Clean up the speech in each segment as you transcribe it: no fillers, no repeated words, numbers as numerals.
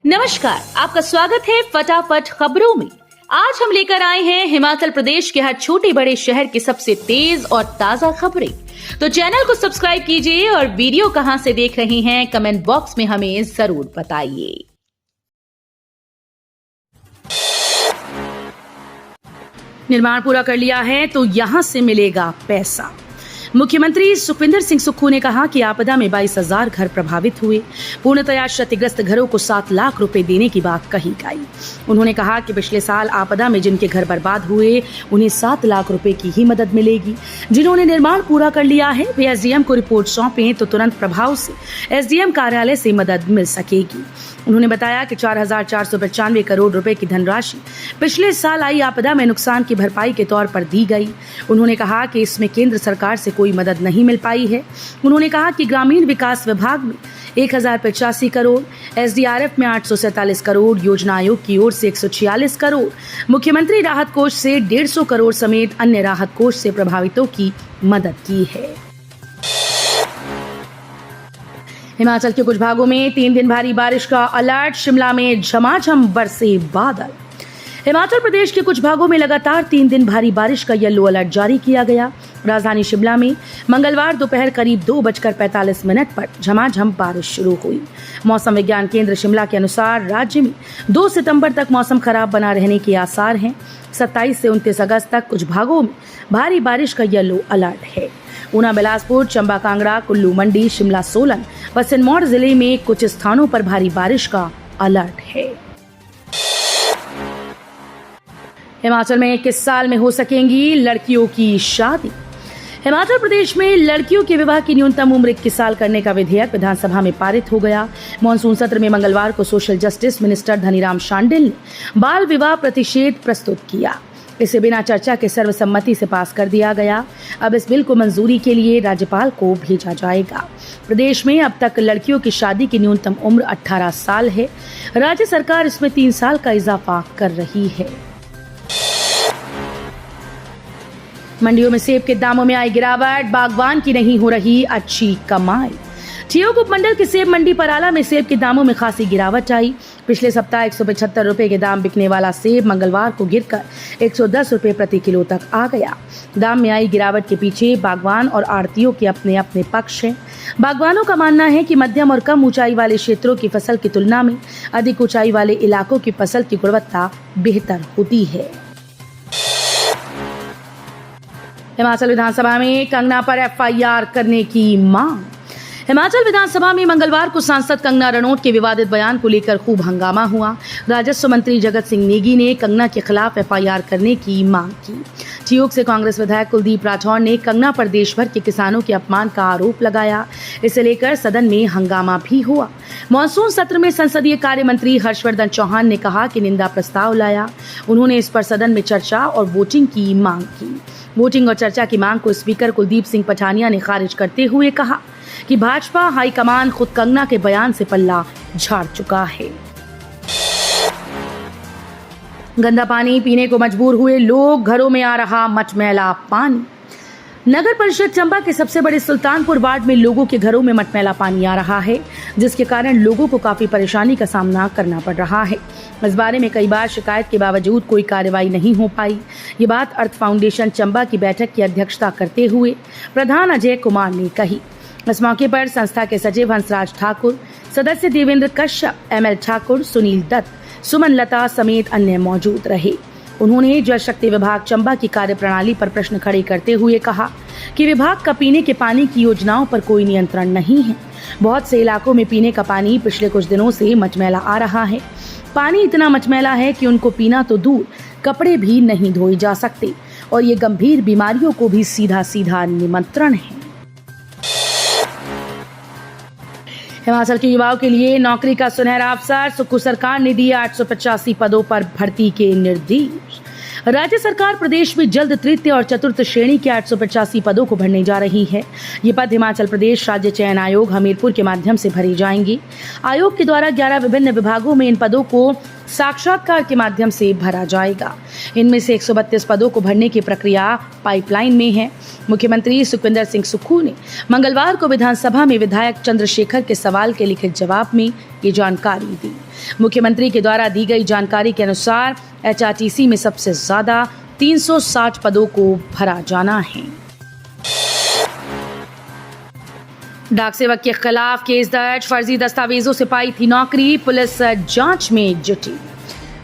नमस्कार, आपका स्वागत है फटाफट खबरों में। आज हम लेकर आए हैं हिमाचल प्रदेश के हर छोटे बड़े शहर की सबसे तेज और ताजा खबरें। तो चैनल को सब्सक्राइब कीजिए और वीडियो कहां से देख रहे हैं कमेंट बॉक्स में हमें जरूर बताइए। निर्माण पूरा कर लिया है तो यहां से मिलेगा पैसा। मुख्यमंत्री सुखविंदर सिंह सुक्खू ने कहा कि आपदा में 22,000 घर प्रभावित हुए। पूर्णतया क्षतिग्रस्त घरों को 7 लाख रुपए देने की बात कही गई। उन्होंने कहा कि पिछले साल आपदा में जिनके घर बर्बाद हुए उन्हें 7 लाख रुपए की ही मदद मिलेगी। जिन्होंने निर्माण पूरा कर लिया है वे एसडीएम को रिपोर्ट सौंपें तो तुरंत प्रभाव से एसडीएम कार्यालय से मदद मिल सकेगी। उन्होंने बताया कि 4,495 करोड़ रुपए की धनराशि पिछले साल आई आपदा में नुकसान की भरपाई के तौर पर दी गई। उन्होंने कहा कि इसमें केंद्र सरकार से कोई मदद नहीं मिल पाई है। उन्होंने कहा कि ग्रामीण विकास विभाग में 1,085 करोड़, एसडीआरएफ में 847 करोड़, योजना आयोग की ओर से 146 करोड़, मुख्यमंत्री राहत कोष से 150 करोड़ समेत अन्य राहत कोष से प्रभावितों की मदद की है। हिमाचल के कुछ भागों में 3 दिन भारी बारिश का अलर्ट। शिमला में झमाझम बरसे बादल। हिमाचल प्रदेश के कुछ भागों में लगातार 3 दिन भारी बारिश का येलो अलर्ट जारी किया गया। राजधानी शिमला में मंगलवार दोपहर करीब 2:45 पर झमाझम बारिश शुरू हुई। मौसम विज्ञान केंद्र शिमला के अनुसार राज्य में 2 सितंबर तक मौसम खराब बना रहने के आसार हैं। 27 से 29 अगस्त तक कुछ भागों में भारी बारिश का येलो अलर्ट है। ऊना, बिलासपुर, चंबा, कांगड़ा, कुल्लू, मंडी, शिमला, सोलन व सिरमौर जिले में कुछ स्थानों पर भारी बारिश का अलर्ट है। हिमाचल में किस साल में हो सकेंगी लड़कियों की शादी। हिमाचल प्रदेश में लड़कियों के विवाह की न्यूनतम उम्र 21 साल करने का विधेयक विधानसभा में पारित हो गया। मॉनसून सत्र में मंगलवार को social justice minister Dhaniram Shandil ने बाल विवाह प्रतिषेध प्रस्तुत किया। इसे बिना चर्चा के सर्वसम्मति से पास कर दिया गया। अब इस बिल को मंजूरी के लिए राज्यपाल को भेजा जाएगा। प्रदेश में अब तक लड़कियों की शादी की न्यूनतम उम्र 18 साल है। राज्य सरकार इसमें 3 साल का इजाफा कर रही है। मंडियों में सेब के दामों में आई गिरावट। बागवान की नहीं हो रही अच्छी कमाई। ठियोग उपमंडल की सेब मंडी पराला में सेब के दामों में खासी गिरावट आई। पिछले सप्ताह 175 रुपए के दाम बिकने वाला सेब मंगलवार को गिरकर 110 रुपए प्रति किलो तक आ गया। दाम में आई गिरावट के पीछे बागवान और आड़तियों के अपने अपने पक्ष हैं। बागवानों का मानना है कि मध्यम और कम ऊंचाई वाले क्षेत्रों की फसल की तुलना में अधिक ऊंचाई वाले इलाकों की फसल की गुणवत्ता बेहतर होती है। हिमाचल विधानसभा में कंगना पर एफआईआर करने की मांग। हिमाचल विधानसभा में मंगलवार को सांसद कंगना रनौत के विवादित बयान को लेकर खूब हंगामा हुआ। राजस्व मंत्री जगत सिंह नेगी ने कंगना के खिलाफ एफआईआर करने की मांग की। ठियोग से कांग्रेस विधायक कुलदीप राठौर ने कंगना पर देश भर के किसानों के अपमान का आरोप लगाया। इसे लेकर सदन में हंगामा भी हुआ। मॉनसून सत्र में संसदीय कार्य मंत्री हर्षवर्धन चौहान ने कहा कि निंदा प्रस्ताव लाया। उन्होंने इस पर सदन में चर्चा और वोटिंग की मांग की। वोटिंग और चर्चा की मांग को स्पीकर कुलदीप सिंह पठानिया ने खारिज करते हुए कहा कि भाजपा हाईकमान खुद कंगना के बयान से पल्ला झाड़ चुका है। गंदा पानी पीने को मजबूर हुए लोग, घरों में आ रहा मटमैला पानी। नगर परिषद चंबा के सबसे बड़े सुल्तानपुर वार्ड में लोगों के घरों में मटमैला पानी आ रहा है, जिसके कारण लोगों को काफी परेशानी का सामना करना पड़ रहा है। इस बारे में कई बार शिकायत के बावजूद कोई कार्रवाई नहीं हो पाई। ये बात अर्थ फाउंडेशन चंबा की बैठक की अध्यक्षता करते हुए प्रधान अजय कुमार ने कही। इस मौके पर संस्था के सचिव हंसराज ठाकुर, सदस्य देवेंद्र कश्यप, एमएल ठाकुर, सुनील दत्त, सुमन लता समेत अन्य मौजूद रहे। उन्होंने जल शक्ति विभाग चंबा की कार्यप्रणाली पर प्रश्न खड़े करते हुए कहा कि विभाग का पीने के पानी की योजनाओं पर कोई नियंत्रण नहीं है। बहुत से इलाकों में पीने का पानी पिछले कुछ दिनों से मचमैला आ रहा है। पानी इतना मचमैला है कि उनको पीना तो दूर, कपड़े भी नहीं धोए जा सकते और ये गंभीर बीमारियों को भी सीधा सीधा निमंत्रण है। हिमाचल के युवाओं के लिए नौकरी का सुनहरा अवसर। सुक्खू सरकार ने दिए 885 पदों पर भर्ती के निर्देश। राज्य सरकार प्रदेश में जल्द तृतीय और चतुर्थ श्रेणी के 885 पदों को भरने जा रही है। ये पद हिमाचल प्रदेश राज्य चयन आयोग हमीरपुर के माध्यम से भरे जाएंगे। आयोग के द्वारा 11 विभिन्न विभागों में इन पदों को साक्षात्कार के माध्यम से भरा जाएगा। इनमें से 132 पदों को भरने की प्रक्रिया पाइपलाइन में है। मुख्यमंत्री सुखविंदर सिंह सुक्खू ने मंगलवार को विधानसभा में विधायक चंद्रशेखर के सवाल के लिखित जवाब में ये जानकारी दी। मुख्यमंत्री के द्वारा दी गई जानकारी के अनुसार HRTC में सबसे ज्यादा 360 पदों को भरा जाना है। डाक सेवक के खिलाफ केस दर्ज, फर्जी दस्तावेजों से पाई थी नौकरी, पुलिस जांच में जुटी।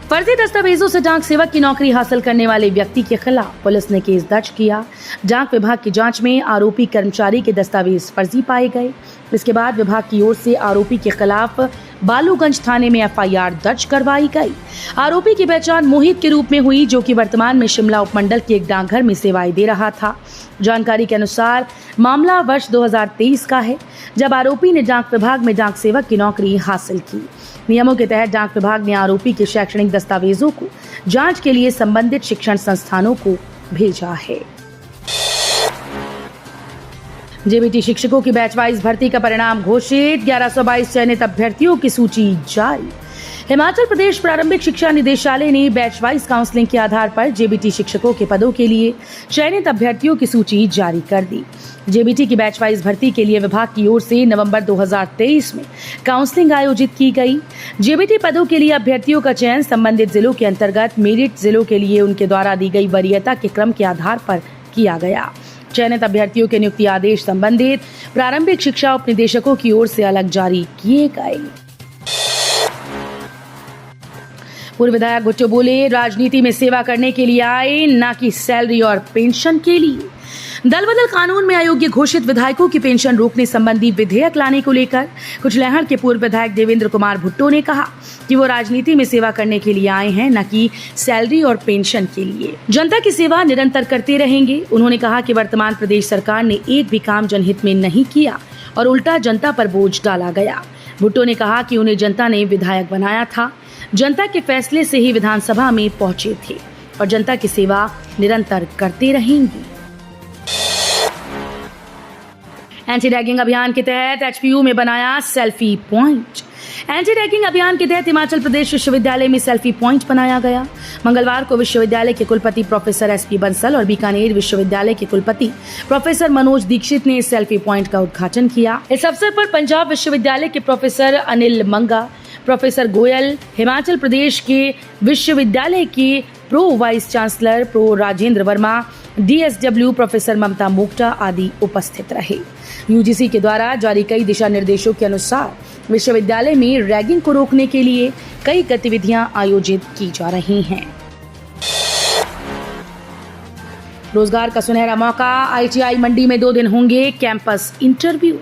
फर्जी दस्तावेजों से डाक सेवक की नौकरी हासिल करने वाले व्यक्ति के खिलाफ पुलिस ने केस दर्ज किया। डाक विभाग की जांच में आरोपी कर्मचारी के दस्तावेज फर्जी पाए गए। इसके बाद विभाग की ओर से आरोपी के खिलाफ बालूगंज थाने में FIR दर्ज करवाई गई। आरोपी की पहचान मोहित के रूप में हुई, जो कि वर्तमान में शिमला उपमंडल के एक डाकघर में सेवाएं दे रहा था। जानकारी के अनुसार मामला वर्ष 2023 का है, जब आरोपी ने डाक विभाग में डाक सेवक की नौकरी हासिल की। नियमों के तहत डाक विभाग ने आरोपी के शैक्षणिक दस्तावेजों को जांच के लिए संबंधित शिक्षण संस्थानों को भेजा है। जेबीटी शिक्षकों की बैच वाइज भर्ती का परिणाम घोषित, 1122 चयनित अभ्यर्थियों की सूची जारी। हिमाचल प्रदेश प्रारंभिक शिक्षा निदेशालय ने बैच वाइज काउंसलिंग के आधार पर जेबीटी शिक्षकों के पदों के लिए चयनित अभ्यर्थियों की सूची जारी कर दी। जेबीटी की बैच वाइज भर्ती के लिए विभाग की ओर से नवंबर 2023 में काउंसलिंग आयोजित की गई। जेबीटी पदों के लिए अभ्यर्थियों का चयन संबंधित जिलों के अंतर्गत मेरिट जिलों के लिए उनके द्वारा दी गई वरीयता के क्रम के आधार पर किया गया। चयनित अभ्यर्थियों के नियुक्ति आदेश संबंधित प्रारंभिक शिक्षा उपनिदेशकों की ओर से अलग जारी किए गए। पूर्व विधायक भुट्टो बोले, राजनीति में सेवा करने के लिए आए, न कि सैलरी और पेंशन के लिए। दल बदल कानून में अयोग्य घोषित विधायकों की पेंशन रोकने संबंधी विधेयक लाने को लेकर कुचलैहड़ के पूर्व विधायक देवेंद्र कुमार भुट्टो ने कहा कि वो राजनीति में सेवा करने के लिए आए हैं, न कि सैलरी और पेंशन के लिए। जनता की सेवा निरंतर करते रहेंगे। उन्होंने कहा कि वर्तमान प्रदेश सरकार ने एक भी काम जनहित में नहीं किया और उल्टा जनता पर बोझ डाला गया। भुट्टो ने कहा कि उन्हें जनता ने विधायक बनाया था, जनता के फैसले से ही विधानसभा में पहुंचे थे और जनता की सेवा निरंतर करते रहेंगे। एंटी रैगिंग अभियान के तहत HPU में बनाया सेल्फी पॉइंट। एंटी रैगिंग अभियान के तहत हिमाचल प्रदेश विश्वविद्यालय में सेल्फी पॉइंट बनाया गया। मंगलवार को विश्वविद्यालय के कुलपति प्रोफेसर SP बंसल और बीकानेर विश्वविद्यालय के कुलपति प्रोफेसर मनोज दीक्षित ने इस सेल्फी पॉइंट का उद्घाटन किया। इस अवसर पर पंजाब विश्वविद्यालय के प्रोफेसर अनिल मंगा, प्रोफेसर गोयल, हिमाचल प्रदेश के विश्वविद्यालय के pro vice chancellor pro Rajendra Verma, DSW professor Mamta Mokta आदि उपस्थित रहे। UGC के द्वारा जारी कई दिशा निर्देशों के अनुसार विश्वविद्यालय में रैगिंग को रोकने के लिए कई गतिविधियां आयोजित की जा रही हैं। रोजगार का सुनहरा मौका, ITI मंडी में 2 दिन होंगे कैंपस इंटरव्यू।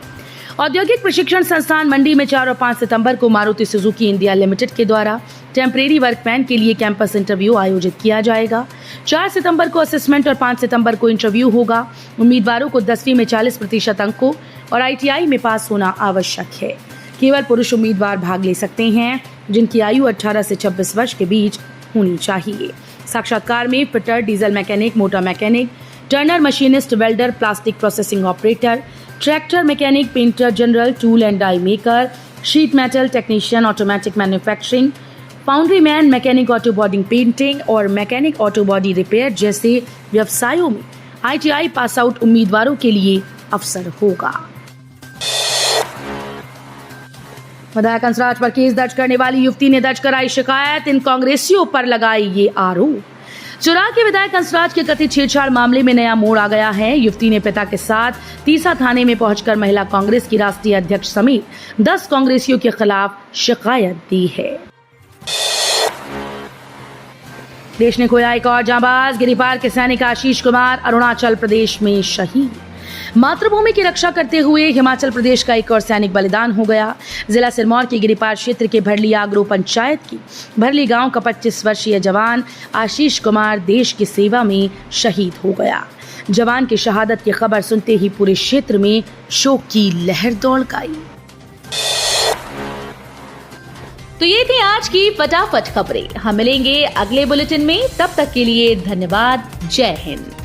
औद्योगिक प्रशिक्षण संस्थान मंडी में 4 और 5 सितंबर को मारुति सुजुकी इंडिया लिमिटेड के द्वारा टेम्परेरी वर्कमैन के लिए कैंपस इंटरव्यू आयोजित किया जाएगा। 4 सितंबर को असेसमेंट और 5 सितंबर को इंटरव्यू होगा। उम्मीदवारों को 10वीं में 40% अंकों और ITI में पास होना आवश्यक है। केवल पुरुष उम्मीदवार भाग ले सकते हैं, जिनकी आयु 18 से 26 वर्ष के बीच होनी चाहिए। साक्षात्कार में fitter, diesel mechanic, motor mechanic, turner machinist, welder, plastic processing operator, tractor mechanic, painter general, tool and die maker, sheet metal technician, automatic manufacturing, foundry man, mechanic auto body painting और मैकेनिक ऑटो बॉडी रिपेयर जैसे व्यवसायों में ITI pass out उम्मीदवारों के लिए अवसर होगा। विधायक हंसराज पर केस दर्ज करने वाली युवती ने दर्ज कराई शिकायत, इन कांग्रेसियों पर लगाए ये आरोप। चुराह के विधायक हंसराज के कथित छेड़छाड़ मामले में नया मोड़ आ गया है। युवती ने पिता के साथ तीसा थाने में पहुंचकर महिला कांग्रेस की राष्ट्रीय अध्यक्ष समेत 10 कांग्रेसियों के खिलाफ शिकायत दी है। देश ने खोया एक और जांबाज, गिरिपार के सैनिक आशीष कुमार अरुणाचल प्रदेश में शहीद। मातृभूमि की रक्षा करते हुए हिमाचल प्रदेश का एक और सैनिक बलिदान हो गया। जिला सिरमौर के गिरिपार क्षेत्र के भरली आगरो पंचायत की भरली गांव का 25 वर्षीय जवान आशीष कुमार देश की सेवा में शहीद हो गया। जवान की शहादत की खबर सुनते ही पूरे क्षेत्र में शोक की लहर दौड़ गई। तो ये थी आज की फटाफट खबरें। हम मिलेंगे अगले बुलेटिन में, तब तक के लिए धन्यवाद। जय हिंद।